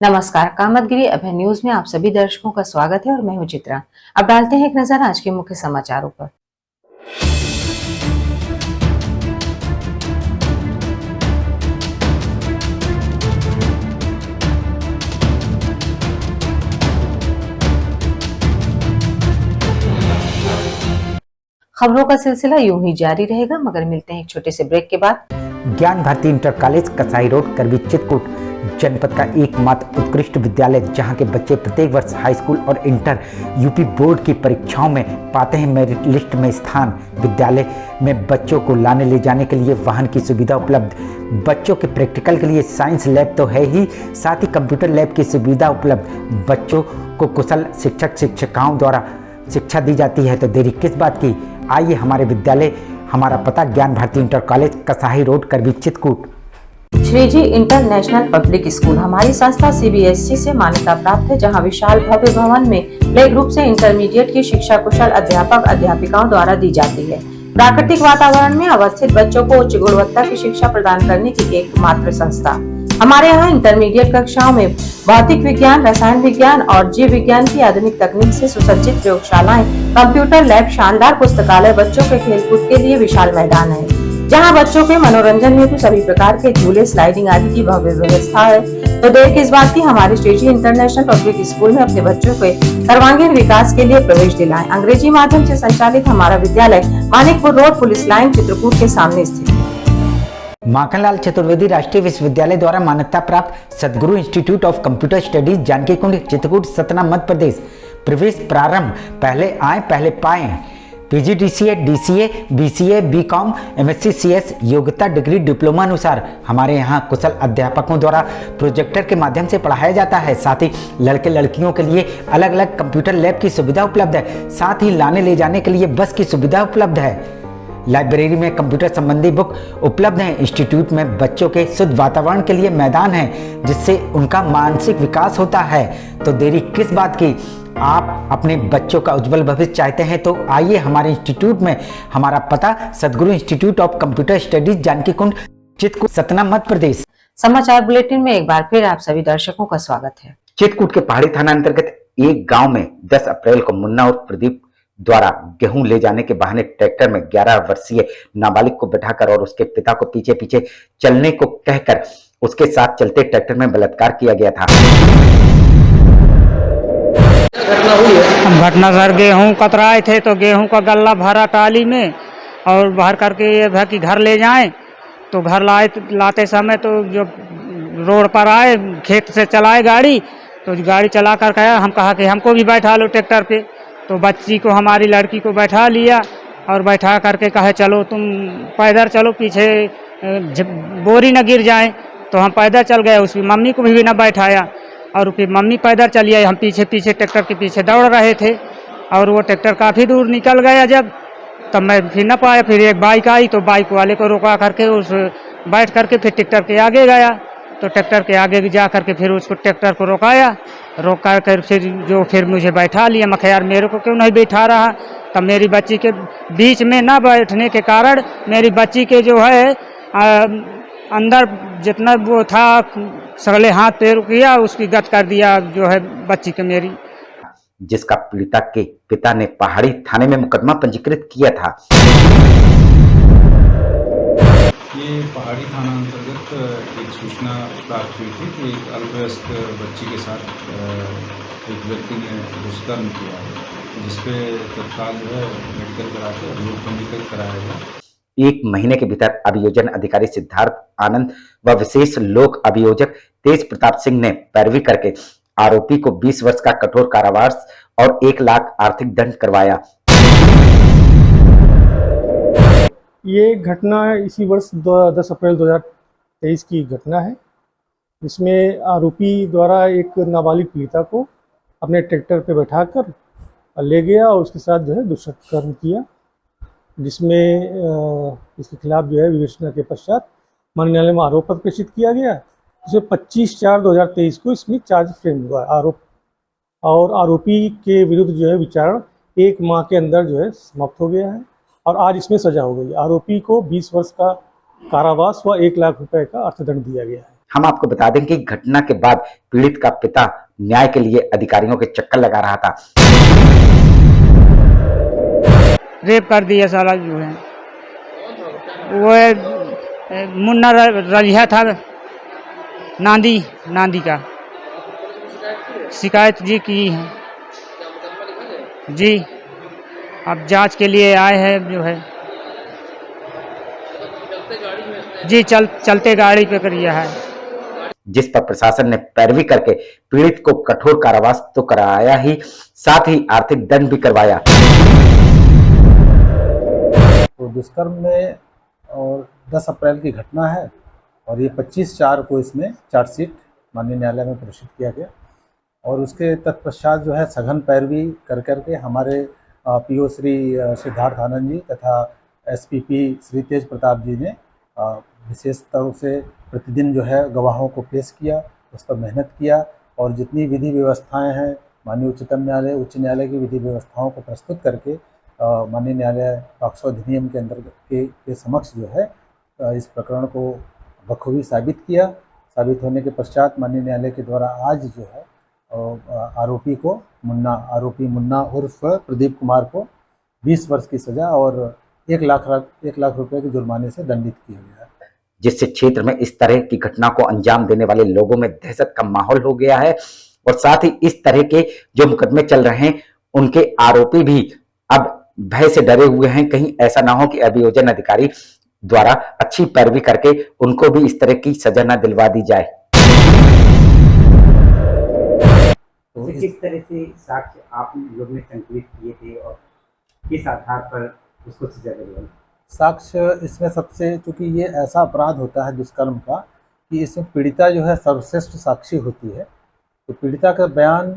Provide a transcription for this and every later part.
नमस्कार, कामतगिरी अभय न्यूज में आप सभी दर्शकों का स्वागत है और मैं हूं चित्रा। अब डालते हैं एक नजर आज के मुख्य समाचारों पर। खबरों का सिलसिला यूं ही जारी रहेगा, मगर मिलते हैं एक छोटे से ब्रेक के बाद। ज्ञान Bharti inter college Kasai road Karbi Chitrakoot जनपद का एकमात्र उत्कृष्ट विद्यालय, जहां के बच्चे प्रत्येक वर्ष हाई स्कूल और इंटर यूपी बोर्ड की परीक्षाओं में पाते हैं मेरिट लिस्ट में स्थान। विद्यालय में बच्चों को लाने ले जाने के लिए वाहन की सुविधा उपलब्ध, बच्चों के प्रैक्टिकल के लिए साइंस लैब तो है ही, साथ ही कंप्यूटर लैब की सुविधा उपलब्ध। बच्चों को कुशल शिक्षक शिक्षिकाओं द्वारा शिक्षा दी जाती है, तो देरी किस बात की, आइए हमारे विद्यालय, हमारा पता Gyan Bharti inter college Kasai road Karbi Chitrakoot. Shriji international public school हमारी संस्था सीबीएसई से मान्यता प्राप्त है, जहां विशाल भव्य भवन में प्ले ग्रुप से इंटरमीडिएट की शिक्षा कुशल अध्यापक अध्यापिकाओं द्वारा दी जाती है। प्राकृतिक वातावरण में अवस्थित बच्चों को उच्च गुणवत्ता की शिक्षा प्रदान करने की एकमात्र संस्था। हमारे यहाँ इंटरमीडिएट कक्षाओं में भौतिक विज्ञान, रसायन विज्ञान और जीव विज्ञान की आधुनिक तकनीक से सुसज्जित प्रयोगशालाएं, कंप्यूटर लैब, शानदार पुस्तकालय, बच्चों के खेलकूद के लिए विशाल मैदान है, जहां बच्चों के मनोरंजन हेतु सभी प्रकार के झूले, स्लाइडिंग आदि की भव्य व्यवस्था है। तो देर किस बात की, हमारे श्रीजी इंटरनेशनल पब्लिक स्कूल में अपने बच्चों के सर्वांगीण विकास के लिए प्रवेश दिलाएं। अंग्रेजी माध्यम से संचालित हमारा विद्यालय Manikpur road, police line, Chitrakoot के सामने स्थित है। माखनलाल चतुर्वेदी राष्ट्रीय विश्वविद्यालय द्वारा मान्यता प्राप्त Sadguru institute of computer studies Janaki Kund Chitrakoot Satna Madhya Pradesh. प्रवेश प्रारंभ, पहले आए पहले पाए। PGDCA, DCA, BCA, BCom, MSc, CS योग्यता डिग्री डिप्लोमा अनुसार हमारे यहाँ कुशल अध्यापकों द्वारा प्रोजेक्टर के माध्यम से पढ़ाया जाता है। साथ ही लड़के लड़कियों के लिए अलग अलग कंप्यूटर लैब की सुविधा उपलब्ध है। साथ ही लाने ले जाने के लिए बस की सुविधा उपलब्ध है। लाइब्रेरी में कंप्यूटर संबंधी बुक उपलब्ध हैं। इंस्टीट्यूट में बच्चों के शुद्ध वातावरण के लिए मैदान है, जिससे उनका मानसिक विकास होता है। तो देरी किस बात की, आप अपने बच्चों का उज्जवल भविष्य चाहते हैं तो आइए हमारे इंस्टीट्यूट में। हमारा पता Sadguru institute of computer studies Janaki Kund Chitrakoot Satna Madhya Pradesh. समाचार बुलेटिन में एक बार फिर आप सभी दर्शकों का स्वागत है। चित्रकूट के पहाड़ी थाना अंतर्गत एक गांव में 10 अप्रैल को मुन्ना और प्रदीप द्वारा गेहूं ले जाने के बहाने ट्रैक्टर में 11 वर्षीय नाबालिग को बैठाकर और उसके पिता को पीछे पीछे चलने को कहकर उसके साथ चलते ट्रैक्टर में बलात्कार किया गया था। घटना सर, गेहूं कतराए थे तो गेहूं का गल्ला भरा टाली में और बाहर करके ये था कि घर ले जाएं, तो घर लाते समय तो जो रोड पर आए, खेत से चलाए गाड़ी, तो गाड़ी चला कर गया। हम कहा कि हमको भी बैठा लो ट्रैक्टर पे, तो बच्ची को, हमारी लड़की को बैठा लिया और बैठा करके कहे चलो तुम पैदल चलो, पीछे बोरी न गिर जाए। तो हम पैदल चल गए, उसकी मम्मी को भी न बैठाया और फिर मम्मी पैदल चली आई। हम पीछे पीछे ट्रैक्टर के पीछे दौड़ रहे थे और वो ट्रैक्टर काफ़ी दूर निकल गया। जब तब मैं फिर न पाया, फिर एक बाइक आई तो बाइक वाले को रोका करके उस बैठ करके फिर ट्रैक्टर के आगे गया। तो ट्रैक्टर के आगे जा करके फिर उसको ट्रैक्टर को रोक कर फिर मुझे बैठा लिया। मैं यार मेरे को क्यों नहीं बैठा रहा। तब मेरी बच्ची के बीच में ना बैठने के कारण मेरी बच्ची के जो है अंदर जितना वो था सगले हाथ पैर किया, उसकी गत कर दिया जो है बच्ची के मेरी, जिसका पीड़िता के पिता ने पहाड़ी थाने में मुकदमा पंजीकृत किया था। ये पहाड़ी थाना अंतर्गत एक सूचना प्राप्त हुई थी कि एक अल्पवयस्क बच्ची के साथ एक व्यक्ति ने दुष्कर्म किया है, जिसपे तत्काल जो है मेडिकल करा के अभियोग पंजीकृत कराया गया। 1 महीने के भीतर अभियोजन अधिकारी सिद्धार्थ आनंद व विशेष लोक अभियोजक तेज प्रताप सिंह ने पैरवी करके आरोपी को 20 वर्ष का कठोर कारावास और 1 लाख आर्थिक दंड करवाया। ये घटना इसी वर्ष 10 अप्रैल 2023 की घटना है। इसमें आरोपी द्वारा एक नाबालिग पीड़िता को अपने ट्रैक्टर पे बैठाकर ले गया और उसके साथ जो है दुष्कर्म किया, जिसमें इसके खिलाफ जो है विवेचना के पश्चात माननीय न्यायालय में आरोप पत्र प्रेषित किया गया। जिसमें 25/4/2023 को इसमें चार्ज फ्रेम हुआ आरोप, और आरोपी के विरुद्ध जो है विचारण 1 माह के अंदर जो है समाप्त हो गया है और आज इसमें सजा हो गई। आरोपी को 20 वर्ष का कारावास व 1 लाख रुपए का अर्थदंड दिया गया है। हम आपको बता दें कि घटना के बाद पीड़ित का पिता न्याय के लिए अधिकारियों के चक्कर लगा रहा था। रेप कर दिया साला जो है वो मुन्ना रजिया था नांदी का शिकायत जी की है जी। अब जांच के लिए आए हैं जो है जी। चलते गाड़ी पे करिए है, जिस पर प्रशासन ने पैरवी करके पीड़ित को कठोर कारावास तो कराया ही, साथ ही आर्थिक दंड भी करवाया। तो दुष्कर्म में और 10 अप्रैल की घटना है और ये 25/4 को इसमें चार्जशीट माननीय न्यायालय में प्रेषित किया गया और उसके तत्पश्चात जो है सघन पैरवी कर करके हमारे पीओ श्री सिद्धार्थ आनंद जी तथा एसपीपी श्री तेज प्रताप जी ने विशेष तौर से प्रतिदिन जो है गवाहों को पेश किया, उस पर मेहनत किया और जितनी विधि व्यवस्थाएं हैं माननीय उच्चतम न्यायालय उच्च न्यायालय की विधि व्यवस्थाओं को प्रस्तुत करके माननीय न्यायालय पॉक्सो अधिनियम के अंतर्गत के समक्ष जो है इस प्रकरण को बखूबी साबित किया। साबित होने के पश्चात माननीय न्यायालय के द्वारा आज जो है आरोपी मुन्ना उर्फ प्रदीप कुमार को 20 वर्ष की सजा और 1 लाख रुपए के जुर्माने से दंडित किया गया, जिससे क्षेत्र में इस तरह की घटना को अंजाम देने वाले लोगों में दहशत का माहौल हो गया है और साथ ही इस तरह के जो मुकदमे चल रहे हैं उनके आरोपी भी अब भय से डरे हुए हैं, कहीं ऐसा ना हो कि अभियोजन अधिकारी द्वारा अच्छी पैरवी करके उनको भी इस तरह की सजा न दिलवा दी जाए। तो किस तरह से साक्ष्य आप लोग ने संकलित किए थे और किस आधार पर उसको सजा दिलवाई? साक्ष्य इसमें सबसे, चूँकि ये ऐसा अपराध होता है दुष्कर्म का कि इसमें पीड़िता जो है सर्वश्रेष्ठ साक्षी होती है। तो पीड़िता का बयान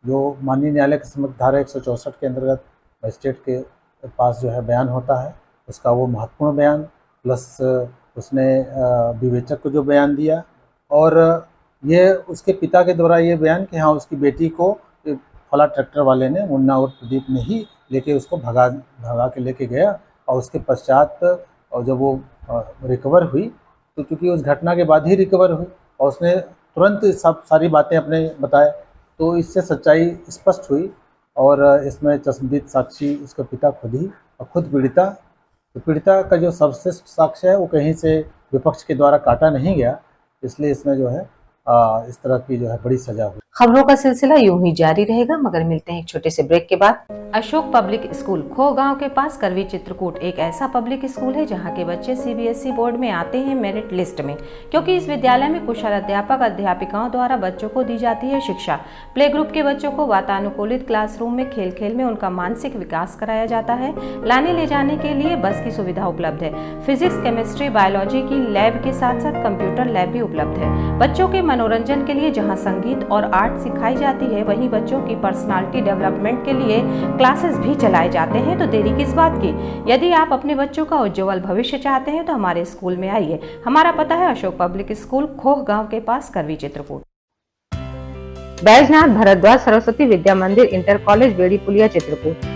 जो माननीय न्यायालय के समक्ष धारा 164 के अंतर्गत मजिस्ट्रेट के पास जो है बयान होता है, उसका वो महत्वपूर्ण बयान प्लस उसने विवेचक को जो बयान दिया और ये उसके पिता के द्वारा ये बयान कि हाँ उसकी बेटी को फला ट्रैक्टर वाले ने मुन्ना और प्रदीप ने ही लेके उसको भगा के लेके गया और उसके पश्चात और जब वो रिकवर हुई तो चूँकि उस घटना के बाद ही रिकवर हुई और उसने तुरंत सारी बातें अपने बताए तो इससे सच्चाई स्पष्ट हुई और इसमें चश्मदीद साक्षी उसका पिता खुद ही और खुद पीड़िता। तो पीड़िता का जो सर्वश्रेष्ठ साक्ष्य है वो कहीं से विपक्ष के द्वारा काटा नहीं गया, इसलिए इसमें जो है इस तरह की जो है बड़ी सजा हुई। खबरों का सिलसिला यूं ही जारी रहेगा, मगर मिलते हैं एक छोटे से ब्रेक के बाद। अशोक पब्लिक स्कूल खो गांव के पास करवी चित्रकूट एक ऐसा पब्लिक स्कूल है जहां के बच्चे सीबीएसई बोर्ड में आते हैं मेरिट लिस्ट में, क्योंकि इस विद्यालय में कुशल अध्यापक अध्यापिकाओं द्वारा बच्चों को दी जाती है शिक्षा। प्ले ग्रुप के बच्चों को वातानुकूलित क्लासरूम में खेल खेल में उनका मानसिक विकास कराया जाता है। लाने ले जाने के लिए बस की सुविधा उपलब्ध है। फिजिक्स, केमिस्ट्री, बायोलॉजी की लैब के साथ साथ कंप्यूटर लैब भी उपलब्ध है। बच्चों के मनोरंजन के लिए जहाँ संगीत और आर्ट सिखाई जाती है, वहीं बच्चों की पर्सनालिटी डेवलपमेंट के लिए क्लासेस भी चलाए जाते हैं। तो देरी किस बात की? यदि आप अपने बच्चों का उज्जवल भविष्य चाहते हैं तो हमारे स्कूल में आइए। हमारा पता है अशोक पब्लिक स्कूल, खोह गांव के पास, करवी चित्रकूट। बैजनाथ भारद्वाज सरस्वती विद्या मंदिर इंटर कॉलेज बेड़ी पुलिया चित्रकूट।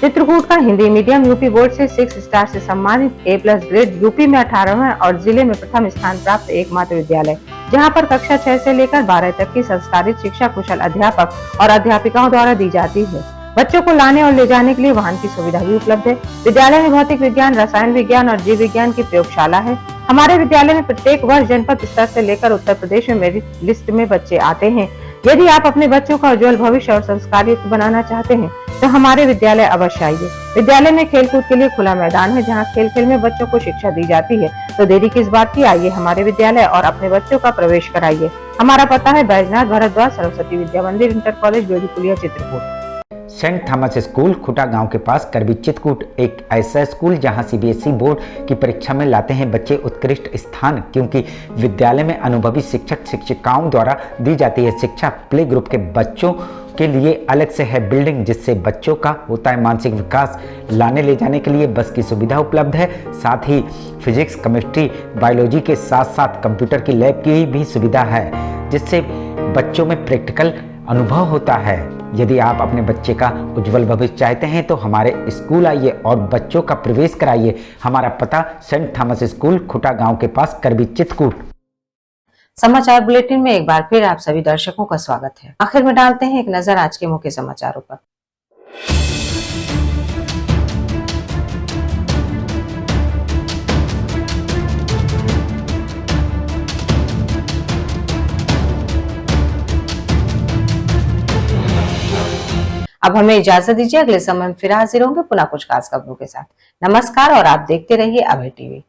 चित्रकूट का हिंदी मीडियम यूपी बोर्ड से 6 स्टार से सम्मानित A+ ग्रेड, यूपी में 18वां और जिले में प्रथम स्थान प्राप्त एकमात्र विद्यालय, जहां पर कक्षा 6 से लेकर 12 तक की संस्कारित शिक्षा कुशल अध्यापक और अध्यापिकाओं द्वारा दी जाती है। बच्चों को लाने और ले जाने के लिए वाहन की सुविधा भी उपलब्ध है। विद्यालय में भौतिक विज्ञान, रसायन विज्ञान और जीव विज्ञान की प्रयोगशाला है। हमारे विद्यालय में प्रत्येक वर्ष जनपद स्तर से लेकर उत्तर प्रदेश में मेरिट लिस्ट में बच्चे आते हैं। यदि आप अपने बच्चों का उज्जवल भविष्य और संस्कारित बनाना चाहते हैं तो हमारे विद्यालय अवश्य आइए। विद्यालय में खेलकूद के लिए खुला मैदान है, जहां खेल खेल में बच्चों को शिक्षा दी जाती है। तो देरी किस बात की? आइए हमारे विद्यालय और अपने बच्चों का प्रवेश कराइए। हमारा पता है बैजनाथ भारद्वाज सरस्वती विद्या मंदिर इंटर कॉलेज बेड़ी पुलिया चित्रकूट। सेंट थॉमस स्कूल खुटा गांव के पास करवी चित्रकूट एक ऐसा स्कूल जहां सीबीएसई बोर्ड की परीक्षा में लाते हैं बच्चे उत्कृष्ट स्थान, क्योंकि विद्यालय में अनुभवी शिक्षक शिक्षिकाओं द्वारा दी जाती है शिक्षा। प्ले ग्रुप के बच्चों के लिए अलग से है बिल्डिंग, जिससे बच्चों का होता है मानसिक विकास। लाने ले जाने के लिए बस की सुविधा उपलब्ध है, साथ ही फिजिक्स, केमिस्ट्री, बायोलॉजी के साथ साथ कंप्यूटर की लैब की भी सुविधा है, जिससे बच्चों में प्रैक्टिकल अनुभव होता है। यदि आप अपने बच्चे का उज्जवल भविष्य चाहते हैं तो हमारे स्कूल आइए और बच्चों का प्रवेश कराइए। हमारा पता सेंट थॉमस स्कूल खुटा गांव के पास करवी चित्रकूट। समाचार बुलेटिन में एक बार फिर आप सभी दर्शकों का स्वागत है। आखिर में डालते हैं एक नजर आज के मुख्य समाचारों पर। अब हमें इजाजत दीजिए, अगले समय में फिर हाजिर होंगे पुनः कुछ खास खबरों के साथ। नमस्कार और आप देखते रहिए अभय टीवी।